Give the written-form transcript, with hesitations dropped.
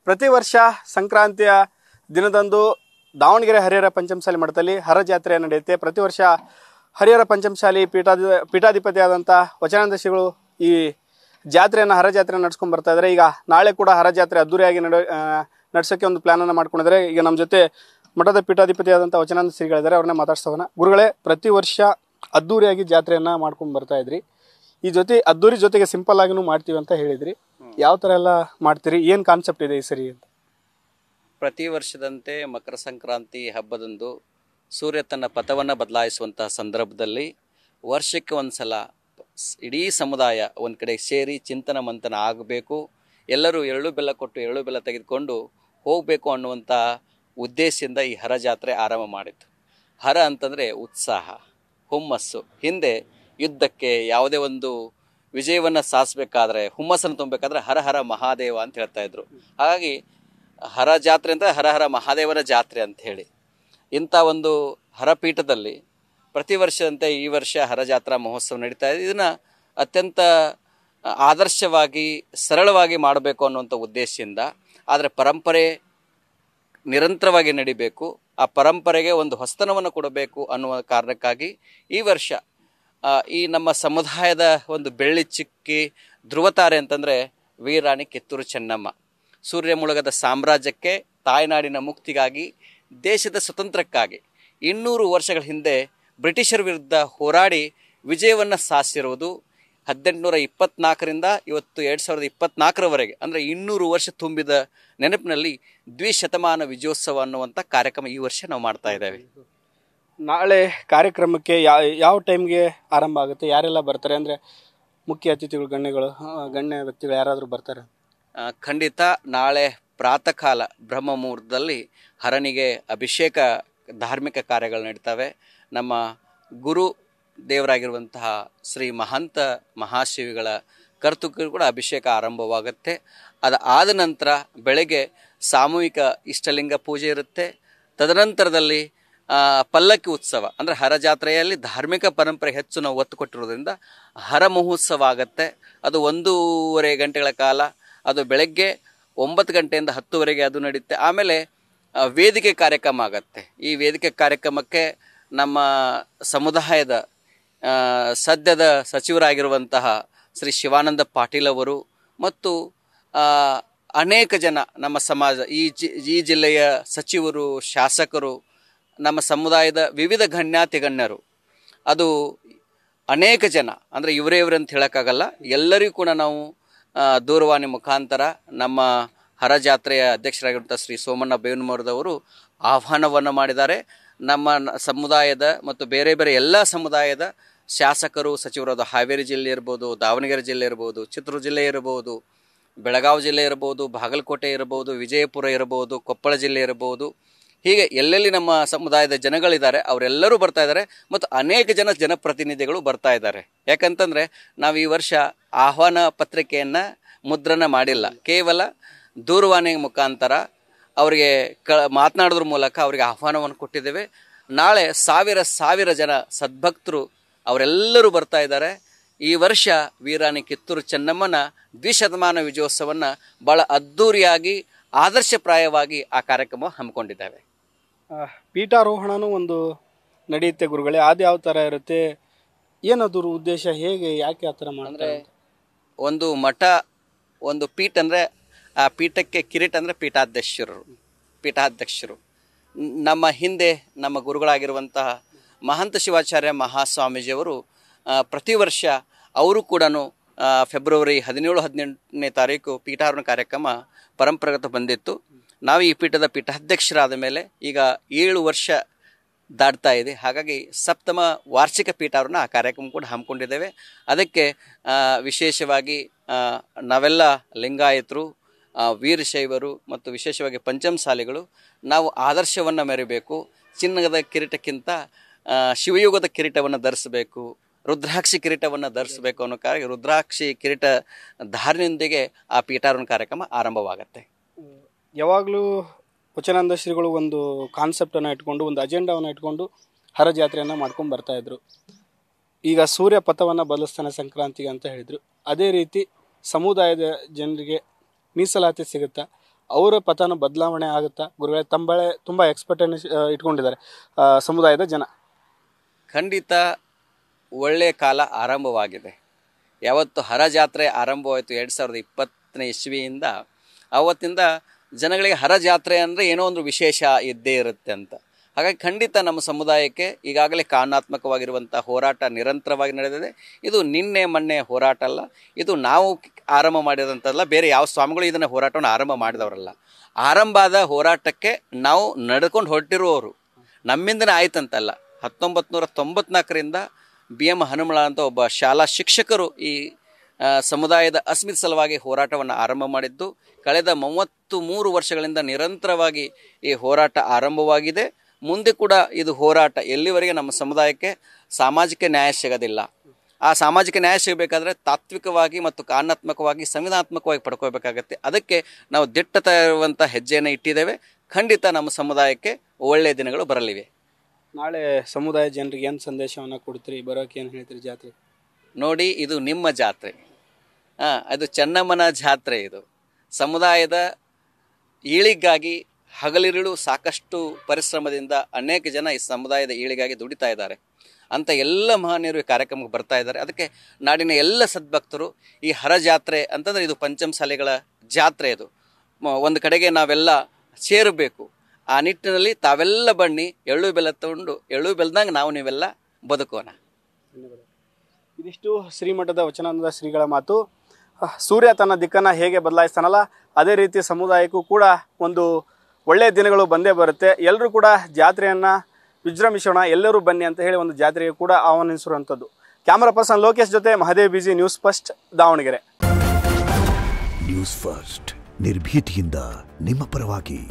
ಪ್ರತಿ ವರ್ಷ ಸಂಕ್ರಾಂತಿಯ ದಿನದಂದು ದಾವಣಗೆರೆ ಹರಿಹರ ಪಂಚಮಸಾಲಿ ಮಠದಲ್ಲಿ ಹರ ಜಾತ್ರೆ ನಡೆಯುತ್ತೆ. ಪ್ರತಿ ವರ್ಷ ಹರಿಹರ ಪಂಚಮಸಾಲಿ ಪೀಠಾಧಿಪತಿಯಾದಂಥ ವಚನಾನಂದ ಶ್ರೀಗಳು ಈ ಜಾತ್ರೆಯನ್ನು ಹರ ಜಾತ್ರೆ ನಡ್ಸ್ಕೊಂಡು ಬರ್ತಾ ಇದ್ದಾರೆ. ಈಗ ನಾಳೆ ಕೂಡ ಹರ ಜಾತ್ರೆ ಅದ್ದೂರಿಯಾಗಿ ನಡ್ಸೋಕ್ಕೆ ಒಂದು ಪ್ಲಾನನ್ನು ಮಾಡ್ಕೊಂಡಿದ್ದಾರೆ. ಈಗ ನಮ್ಮ ಜೊತೆ ಮಠದ ಪೀಠಾಧಿಪತಿಯಾದಂಥ ವಚನಾನಂದ ಶ್ರೀಗಳಿದ್ದಾರೆ, ಅವ್ರನ್ನ ಮಾತಾಡ್ಸೋಣ. ಗುರುಗಳೇ, ಪ್ರತಿ ವರ್ಷ ಅದ್ದೂರಿಯಾಗಿ ಜಾತ್ರೆಯನ್ನು ಮಾಡ್ಕೊಂಡು ಬರ್ತಾ ಇದ್ರಿ. ಈ ಅದ್ದೂರಿ ಜೊತೆಗೆ ಸಿಂಪಲ್ ಆಗಿನೂ ಮಾಡ್ತೀವಿ ಅಂತ ಹೇಳಿದ್ರಿ. ಯಾವ ಥರ ಎಲ್ಲ ಮಾಡ್ತೀರಿ, ಏನು ಕಾನ್ಸೆಪ್ಟ್ ಇದೆ ಈ ಸರಿ ಅಂತ? ಪ್ರತಿ ವರ್ಷದಂತೆ ಮಕರ ಸಂಕ್ರಾಂತಿ ಹಬ್ಬದಂದು ಸೂರ್ಯ ತನ್ನ ಪಥವನ್ನು ಬದಲಾಯಿಸುವಂತಹ ಸಂದರ್ಭದಲ್ಲಿ ವರ್ಷಕ್ಕೆ ಒಂದು ಸಲ ಇಡೀ ಸಮುದಾಯ ಒಂದು ಕಡೆ ಸೇರಿ ಚಿಂತನ ಮಂಥನ ಆಗಬೇಕು, ಎಲ್ಲರೂ ಎಳ್ಳು ಬೆಲ್ಲ ಕೊಟ್ಟು ಎಳ್ಳು ಬೆಲ್ಲ ತೆಗೆದುಕೊಂಡು ಹೋಗಬೇಕು ಅನ್ನುವಂಥ ಉದ್ದೇಶದಿಂದ ಈ ಹರ ಜಾತ್ರೆ ಆರಂಭ ಮಾಡಿತ್ತು. ಹರ ಅಂತಂದರೆ ಉತ್ಸಾಹ, ಹುಮ್ಮಸ್ಸು. ಹಿಂದೆ ಯುದ್ಧಕ್ಕೆ ಯಾವುದೇ ಒಂದು ವಿಜಯವನ್ನು ಸಾಧಿಸಬೇಕಾದ್ರೆ, ಹುಮ್ಮಸ್ಸನ್ನು ತುಂಬಬೇಕಾದ್ರೆ ಹರ ಹರ ಮಹಾದೇವ ಅಂತ ಹೇಳ್ತಾ ಇದ್ರು. ಹಾಗಾಗಿ ಹರ ಜಾತ್ರೆ ಅಂತ ಹರ ಹರ ಮಹಾದೇವನ ಜಾತ್ರೆ ಅಂತ ಹೇಳಿ ಇಂಥ ಒಂದು ಹರಪೀಠದಲ್ಲಿ ಪ್ರತಿ ವರ್ಷದಂತೆ ಈ ವರ್ಷ ಹರ ಜಾತ್ರಾ ಮಹೋತ್ಸವ ನಡೀತಾ ಇದೆ. ಇದನ್ನು ಅತ್ಯಂತ ಆದರ್ಶವಾಗಿ ಸರಳವಾಗಿ ಮಾಡಬೇಕು ಅನ್ನುವಂಥ ಉದ್ದೇಶದಿಂದ, ಆದರೆ ಪರಂಪರೆ ನಿರಂತರವಾಗಿ ನಡಿಬೇಕು, ಆ ಪರಂಪರೆಗೆ ಒಂದು ಹೊಸತನವನ್ನು ಕೊಡಬೇಕು ಅನ್ನುವ ಕಾರಣಕ್ಕಾಗಿ ಈ ವರ್ಷ ಈ ನಮ್ಮ ಸಮುದಾಯದ ಒಂದು ಬೆಳ್ಳಿ ಚಿಕ್ಕಿ ಧ್ರುವತಾರೆ ಅಂತಂದರೆ ವೀರಾಣಿ ಕಿತ್ತೂರು ಚೆನ್ನಮ್ಮ. ಸೂರ್ಯ ಮುಳುಗದ ಸಾಮ್ರಾಜ್ಯಕ್ಕೆ, ತಾಯ್ನಾಡಿನ ಮುಕ್ತಿಗಾಗಿ, ದೇಶದ ಸ್ವತಂತ್ರಕ್ಕಾಗಿ 200 ವರ್ಷಗಳ ಹಿಂದೆ ಬ್ರಿಟಿಷರ ವಿರುದ್ಧ ಹೋರಾಡಿ ವಿಜಯವನ್ನು ಸಾಧಿಸಿರುವುದು. 1824ರಿಂದ ಇವತ್ತು 2024ರವರೆಗೆ ಅಂದರೆ 200 ವರ್ಷ ತುಂಬಿದ ನೆನಪಿನಲ್ಲಿ ದ್ವಿಶತಮಾನ ವಿಜಯೋತ್ಸವ ಅನ್ನುವಂಥ ಕಾರ್ಯಕ್ರಮ ಈ ವರ್ಷ ನಾವು ಮಾಡ್ತಾ ಇದ್ದೇವೆ. ನಾಳೆ ಕಾರ್ಯಕ್ರಮಕ್ಕೆ ಯಾವ ಟೈಮ್ಗೆ ಆರಂಭ ಆಗುತ್ತೆ, ಯಾರೆಲ್ಲ ಬರ್ತಾರೆ? ಅಂದರೆ ಮುಖ್ಯ ಅತಿಥಿಗಳು, ಗಣ್ಯ ವ್ಯಕ್ತಿಗಳು ಯಾರಾದರೂ ಬರ್ತಾರೆ? ಖಂಡಿತ ನಾಳೆ ಪ್ರಾತಃ ಕಾಲ ಬ್ರಹ್ಮ ಮುಹೂರ್ತದಲ್ಲಿ ಹರನಿಗೆ ಅಭಿಷೇಕ ಧಾರ್ಮಿಕ ಕಾರ್ಯಗಳು ನಡೀತವೆ. ನಮ್ಮ ಗುರು ದೇವರಾಗಿರುವಂತಹ ಶ್ರೀ ಮಹಂತ ಮಹಾಶಿವಿಗಳ ಕರ್ತೃಗಳು ಕೂಡ ಅಭಿಷೇಕ ಆರಂಭವಾಗುತ್ತೆ. ಆದ ನಂತರ ಬೆಳಗ್ಗೆ ಸಾಮೂಹಿಕ ಇಷ್ಟಲಿಂಗ ಪೂಜೆ ಇರುತ್ತೆ. ತದನಂತರದಲ್ಲಿ ಪಲ್ಲಕ್ಕಿ ಉತ್ಸವ ಅಂದರೆ ಹರ ಜಾತ್ರೆಯಲ್ಲಿ ಧಾರ್ಮಿಕ ಪರಂಪರೆ ಹೆಚ್ಚು ನಾವು ಒತ್ತು ಕೊಟ್ಟಿರೋದ್ರಿಂದ ಹರ ಮಹೋತ್ಸವ ಆಗುತ್ತೆ. ಅದು 1.5 ಗಂಟೆಗಳ ಕಾಲ, ಅದು ಬೆಳಗ್ಗೆ 9 ಗಂಟೆಯಿಂದ 10ವರೆಗೆ ಅದು ನಡೆಯುತ್ತೆ. ಆಮೇಲೆ ವೇದಿಕೆ ಕಾರ್ಯಕ್ರಮ ಆಗುತ್ತೆ. ಈ ವೇದಿಕೆ ಕಾರ್ಯಕ್ರಮಕ್ಕೆ ನಮ್ಮ ಸಮುದಾಯದ ಸದ್ಯದ ಸಚಿವರಾಗಿರುವಂತಹ ಶ್ರೀ ಶಿವಾನಂದ ಪಾಟೀಲ್ ಅವರು ಮತ್ತು ಅನೇಕ ಜನ ನಮ್ಮ ಸಮಾಜ ಈ ಜಿಲ್ಲೆಯ ಸಚಿವರು, ಶಾಸಕರು, ನಮ್ಮ ಸಮುದಾಯದ ವಿವಿಧ ಗಣ್ಯರು, ಅದು ಅನೇಕ ಜನ ಅಂದರೆ ಇವರೇ ಅಂತ ಹೇಳೋಕ್ಕಾಗಲ್ಲ, ಎಲ್ಲರಿಗೂ ಕೂಡ ನಾವು ದೂರವಾಣಿ ಮುಖಾಂತರ ನಮ್ಮ ಹರ ಜಾತ್ರೆಯ ಅಧ್ಯಕ್ಷರಾಗಿರುವಂಥ ಶ್ರೀ ಸೋಮಣ್ಣ ಬೇವನಮರದವರು ಆಹ್ವಾನವನ್ನು ಮಾಡಿದ್ದಾರೆ. ನಮ್ಮ ಸಮುದಾಯದ ಮತ್ತು ಬೇರೆ ಬೇರೆ ಎಲ್ಲ ಸಮುದಾಯದ ಶಾಸಕರು, ಸಚಿವರಾದ ಹಾವೇರಿ ಜಿಲ್ಲೆ ಇರ್ಬೋದು, ದಾವಣಗೆರೆ ಜಿಲ್ಲೆ ಇರ್ಬೋದು, ಚಿತ್ರದುರ್ಗ ಜಿಲ್ಲೆ ಇರ್ಬೋದು, ಬೆಳಗಾವಿ ಜಿಲ್ಲೆ ಇರ್ಬೋದು, ಬಾಗಲಕೋಟೆ ಇರ್ಬೋದು, ವಿಜಯಪುರ ಇರ್ಬೋದು, ಕೊಪ್ಪಳ ಜಿಲ್ಲೆ ಇರ್ಬೋದು, ಹೀಗೆ ಎಲ್ಲೆಲ್ಲಿ ನಮ್ಮ ಸಮುದಾಯದ ಜನಗಳಿದ್ದಾರೆ ಅವರೆಲ್ಲರೂ ಬರ್ತಾ ಇದ್ದಾರೆ ಮತ್ತು ಅನೇಕ ಜನಪ್ರತಿನಿಧಿಗಳು ಬರ್ತಾ ಇದ್ದಾರೆ. ಯಾಕಂತಂದರೆ ನಾವು ಈ ವರ್ಷ ಆಹ್ವಾನ ಪತ್ರಿಕೆಯನ್ನು ಮುದ್ರಣ ಮಾಡಿಲ್ಲ, ಕೇವಲ ದೂರವಾಣಿ ಮುಖಾಂತರ ಅವರಿಗೆ ಮಾತನಾಡೋದ್ರ ಮೂಲಕ ಅವರಿಗೆ ಆಹ್ವಾನವನ್ನು ಕೊಟ್ಟಿದ್ದೇವೆ. ನಾಳೆ ಸಾವಿರ ಜನ ಸದ್ಭಕ್ತರು ಅವರೆಲ್ಲರೂ ಬರ್ತಾ ಇದ್ದಾರೆ. ಈ ವರ್ಷ ವೀರಾಣಿ ಕಿತ್ತೂರು ಚೆನ್ನಮ್ಮನ ದ್ವಿಶತಮಾನ ವಿಜಯೋತ್ಸವವನ್ನು ಭಾಳ ಅದ್ಧೂರಿಯಾಗಿ ಆದರ್ಶಪ್ರಾಯವಾಗಿ ಆ ಕಾರ್ಯಕ್ರಮ ಹಮ್ಮಿಕೊಂಡಿದ್ದಾವೆ. ಪೀಠಾರೋಹಣನೂ ಒಂದು ನಡೆಯುತ್ತೆ ಗುರುಗಳೇ, ಅದು ಯಾವ ಥರ ಇರುತ್ತೆ, ಏನದ್ರ ಉದ್ದೇಶ, ಹೇಗೆ, ಯಾಕೆ ಆ ಥರ ಮಾಡ್ತಾರೆ? ಒಂದು ಮಠ, ಒಂದು ಪೀಠ ಅಂದರೆ ಆ ಪೀಠಕ್ಕೆ ಕಿರೀಟ ಅಂದರೆ ಪೀಠಾಧ್ಯಕ್ಷರು. ನಮ್ಮ ಹಿಂದೆ ನಮ್ಮ ಗುರುಗಳಾಗಿರುವಂತಹ ಮಹಂತ ಶಿವಾಚಾರ್ಯ ಮಹಾಸ್ವಾಮೀಜಿಯವರು ಪ್ರತಿ ವರ್ಷ ಅವರು ಕೂಡ ಫೆಬ್ರವರಿ 17-18ನೇ ತಾರೀಕು ಪೀಠಾರೋಹಣ ಕಾರ್ಯಕ್ರಮ ಪರಂಪರಾಗತ ಬಂದಿತ್ತು. ನಾವು ಈ ಪೀಠದ ಪೀಠಾಧ್ಯಕ್ಷರಾದ ಮೇಲೆ ಈಗ 7 ವರ್ಷ ದಾಟ್ತಾ ಇದೆ. ಹಾಗಾಗಿ ಸಪ್ತಮ ವಾರ್ಷಿಕ ಪೀಠಾರೋಹಣ ಆ ಕಾರ್ಯಕ್ರಮ ಕೂಡ ಹಮ್ಮಿಕೊಂಡಿದ್ದೇವೆ. ಅದಕ್ಕೆ ವಿಶೇಷವಾಗಿ ನಾವೆಲ್ಲ ಲಿಂಗಾಯತರು, ವೀರಶೈವರು ಮತ್ತು ವಿಶೇಷವಾಗಿ ಪಂಚಮಸಾಲಿಗಳು ನಾವು ಆದರ್ಶವನ್ನು ಮೆರಿಬೇಕು. ಚಿನ್ನದ ಕಿರೀಟಕ್ಕಿಂತ ಶಿವಯೋಗದ ಕಿರೀಟವನ್ನು ಧರಿಸಬೇಕು, ರುದ್ರಾಕ್ಷಿ ಕಿರೀಟವನ್ನು ಧರಿಸಬೇಕು ಅನ್ನೋ ಕಾರಣ ರುದ್ರಾಕ್ಷಿ ಕಿರೀಟ ಧಾರಣೆಯೊಂದಿಗೆ ಆ ಪೀಠಾರೋಹಣ ಕಾರ್ಯಕ್ರಮ ಆರಂಭವಾಗುತ್ತೆ. ಯಾವಾಗಲೂ ವಚನಾನಂದ ಶ್ರೀಗಳು ಒಂದು ಕಾನ್ಸೆಪ್ಟನ್ನು ಇಟ್ಕೊಂಡು, ಒಂದು ಅಜೆಂಡಾವನ್ನು ಇಟ್ಕೊಂಡು ಹರ ಜಾತ್ರೆಯನ್ನು ಮಾಡ್ಕೊಂಡು ಬರ್ತಾಯಿದ್ರು. ಈಗ ಸೂರ್ಯ ಪಥವನ್ನು ಬದಲಿಸ್ತಾನೆ ಸಂಕ್ರಾಂತಿಗೆ ಅಂತ ಹೇಳಿದರು. ಅದೇ ರೀತಿ ಸಮುದಾಯದ ಜನರಿಗೆ ಮೀಸಲಾತಿ ಸಿಗುತ್ತಾ, ಅವರ ಪಥನ ಬದಲಾವಣೆ ಆಗುತ್ತಾ ಗುರುಗಳೇ? ತಂಬಳೆ ತುಂಬ ಎಕ್ಸ್ಪೆಕ್ಟೇಷನ್ ಇಟ್ಕೊಂಡಿದ್ದಾರೆ ಸಮುದಾಯದ ಜನ. ಖಂಡಿತ ಒಳ್ಳೆಯ ಕಾಲ ಆರಂಭವಾಗಿದೆ. ಯಾವತ್ತು ಹರಜಾತ್ರೆ ಆರಂಭವಾಯಿತು 2020ನೇ ಇಸ್ವಿಯಿಂದ, ಆವತ್ತಿಂದ ಜನಗಳಿಗೆ ಹರಜಾತ್ರೆ ಅಂದರೆ ಏನೋ ಒಂದು ವಿಶೇಷ ಇದ್ದೇ ಇರುತ್ತೆ ಅಂತ. ಹಾಗಾಗಿ ಖಂಡಿತ ನಮ್ಮ ಸಮುದಾಯಕ್ಕೆ ಈಗಾಗಲೇ ಕಾನೂನಾತ್ಮಕವಾಗಿರುವಂಥ ಹೋರಾಟ ನಿರಂತರವಾಗಿ ನಡೆದಿದೆ. ಇದು ನಿನ್ನೆ ಮೊನ್ನೆ ಹೋರಾಟ ಅಲ್ಲ, ಇದು ನಾವು ಆರಂಭ ಮಾಡಿದಂಥಲ್ಲ, ಬೇರೆ ಯಾವ ಸ್ವಾಮಿಗಳು ಇದನ್ನು ಹೋರಾಟವನ್ನು ಆರಂಭ ಮಾಡಿದವರಲ್ಲ. ಆರಂಭ ಆದ ಹೋರಾಟಕ್ಕೆ ನಾವು ನಡ್ಕೊಂಡು ಹೊರಟಿರುವವರು, ನಮ್ಮಿಂದನೇ ಆಯ್ತಂತಲ್ಲ. 1994ರಿಂದ BM ಹನುಮಳ ಅಂತ ಒಬ್ಬ ಶಾಲಾ ಶಿಕ್ಷಕರು ಈ ಸಮುದಾಯದ ಅಸ್ಮಿತೆ ಸಲುವಾಗಿ ಹೋರಾಟವನ್ನು ಆರಂಭ ಮಾಡಿದ್ದು. ಕಳೆದ 33 ವರ್ಷಗಳಿಂದ ನಿರಂತರವಾಗಿ ಈ ಹೋರಾಟ ಆರಂಭವಾಗಿದೆ. ಮುಂದೆ ಕೂಡ ಇದು ಹೋರಾಟ ಎಲ್ಲಿವರೆಗೆ ನಮ್ಮ ಸಮುದಾಯಕ್ಕೆ ಸಾಮಾಜಿಕ ನ್ಯಾಯ ಸಿಗೋದಿಲ್ಲ. ಆ ಸಾಮಾಜಿಕ ನ್ಯಾಯ ಸಿಗಬೇಕಾದ್ರೆ ತಾತ್ವಿಕವಾಗಿ ಮತ್ತು ಕಾನೂನಾತ್ಮಕವಾಗಿ ಸಂವಿಧಾನಾತ್ಮಕವಾಗಿ ಪಡ್ಕೋಬೇಕಾಗತ್ತೆ. ಅದಕ್ಕೆ ನಾವು ದಿಟ್ಟತಾ ಇರುವಂಥ ಹೆಜ್ಜೆಯನ್ನು ಇಟ್ಟಿದ್ದೇವೆ. ಖಂಡಿತ ನಮ್ಮ ಸಮುದಾಯಕ್ಕೆ ಒಳ್ಳೆಯ ದಿನಗಳು ಬರಲಿವೆ. ನಾಳೆ ಸಮುದಾಯ ಜನರಿಗೆ ಏನು ಸಂದೇಶವನ್ನು ಕೊಡ್ತೀರಿ? ಬರೋಕೆ ಏನು ಹೇಳ್ತೀರಿ ಜಾತ್ರೆ? ನೋಡಿ, ಇದು ನಿಮ್ಮ ಜಾತ್ರೆ, ಅದು ಚೆನ್ನಮ್ಮನ ಜಾತ್ರೆ. ಇದು ಸಮುದಾಯದ ಏಳಿಗಾಗಿ ಹಗಲಿರುಳು ಸಾಕಷ್ಟು ಪರಿಶ್ರಮದಿಂದ ಅನೇಕ ಜನ ಈ ಸಮುದಾಯದ ಏಳಿಗಾಗಿ ದುಡಿತಾ ಇದ್ದಾರೆ. ಅಂತ ಎಲ್ಲ ಮಹನೀಯರು ಈ ಕಾರ್ಯಕ್ರಮಕ್ಕೆ ಬರ್ತಾ ಇದ್ದಾರೆ. ಅದಕ್ಕೆ ನಾಡಿನ ಎಲ್ಲ ಸದ್ಭಕ್ತರು, ಈ ಹರಜಾತ್ರೆ ಅಂತಂದರೆ ಇದು ಪಂಚಮಸಾಲಿಗಳ ಜಾತ್ರೆ. ಇದು ಒಂದು ಕಡೆಗೆ ನಾವೆಲ್ಲ ಸೇರಬೇಕು. ಆ ನಿಟ್ಟಿನಲ್ಲಿ ತಾವೆಲ್ಲ ಬನ್ನಿ, ಎಳ್ಳು ಬೆಲ್ಲ ತಗೊಂಡು ಎಳ್ಳು ಬೆಲ್ದಂಗೆ ನಾವು ನೀವೆಲ್ಲ ಬದುಕೋಣ. ಇದಿಷ್ಟು ಶ್ರೀಮಠದ ವಚನಾನಂದ ಶ್ರೀಗಳ ಮಾತು. ಸೂರ್ಯ ತನ್ನ ದಿಕ್ಕನ್ನು ಹೇಗೆ ಬದಲಾಯಿಸ್ತಾನಲ್ಲ, ಅದೇ ರೀತಿ ಸಮುದಾಯಕ್ಕೂ ಕೂಡ ಒಂದು ಒಳ್ಳೆಯ ದಿನಗಳು ಬಂದೇ ಬರುತ್ತೆ. ಎಲ್ಲರೂ ಕೂಡ ಜಾತ್ರೆಯನ್ನು ವಿಜೃಂಭಿಸೋಣ, ಎಲ್ಲರೂ ಬನ್ನಿ ಅಂತ ಹೇಳಿ ಒಂದು ಜಾತ್ರೆಗೆ ಕೂಡ ಆಹ್ವಾನಿಸಿರುವಂಥದ್ದು. ಕ್ಯಾಮರಾ ಪರ್ಸನ್ ಲೋಕೇಶ್ ಜೊತೆ Mahadev BG, news first, Davanagere. News first, ನಿರ್ಭೀತಿಯಿಂದ ನಿಮ್ಮ ಪರವಾಗಿ.